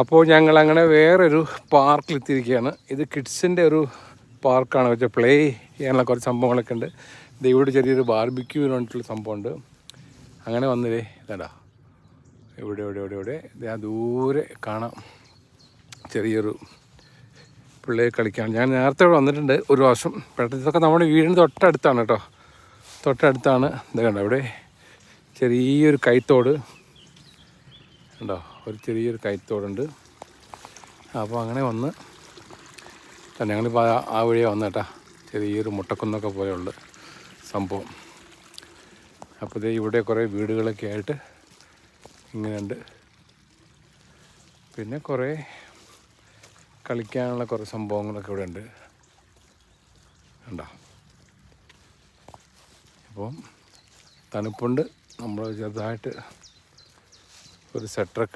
അപ്പോൾ ഞങ്ങളങ്ങനെ വേറൊരു പാർക്കിലെത്തിയിരിക്കുകയാണ്. ഇത് കിഡ്സിൻ്റെ ഒരു പാർക്കാണ്. വെച്ചാൽ പ്ലേ ചെയ്യാനുള്ള കുറച്ച് സംഭവങ്ങളൊക്കെ ഉണ്ട്. ഇത് ഇവിടെ ചെറിയൊരു ബാർബിക്യൂവിന് വേണ്ടിയിട്ടുള്ള സംഭവമുണ്ട്. അങ്ങനെ വന്നില്ലേ ഇതാ ഇവിടെ ആ ദൂരെ കാണാം ചെറിയൊരു പിള്ളേർ കളിക്കാൻ. ഞാൻ നേരത്തെ ഇവിടെ വന്നിട്ടുണ്ട് ഒരു പ്രാവശ്യം. പെട്ടെന്ന് ഇതൊക്കെ നമ്മുടെ വീടിന് തൊട്ടടുത്താണ് കേട്ടോ, തൊട്ടടുത്താണ്. ഇത് കണ്ടോ ഇവിടെ ചെറിയൊരു കൈത്തോട് ഉണ്ടോ, ഒരു ചെറിയൊരു കൈത്തോടുണ്ട്. അപ്പോൾ അങ്ങനെ വന്ന് ഞങ്ങളിപ്പോൾ ആ വഴിയാണ് വന്ന കേട്ടോ. ചെറിയൊരു മുട്ടക്കുന്നൊക്കെ പോലെയുള്ള സംഭവം. അപ്പോൾ ഇത് ഇവിടെ കുറേ വീടുകളൊക്കെ ആയിട്ട് ഇങ്ങനെയുണ്ട്. പിന്നെ കുറേ കളിക്കാനുള്ള കുറേ സംഭവങ്ങളൊക്കെ ഇവിടെ ഉണ്ട് കണ്ടോ. അപ്പം തണുപ്പുണ്ട്. നമ്മൾ ചെറുതായിട്ട് ഒരു സ്വെറ്ററൊക്കെ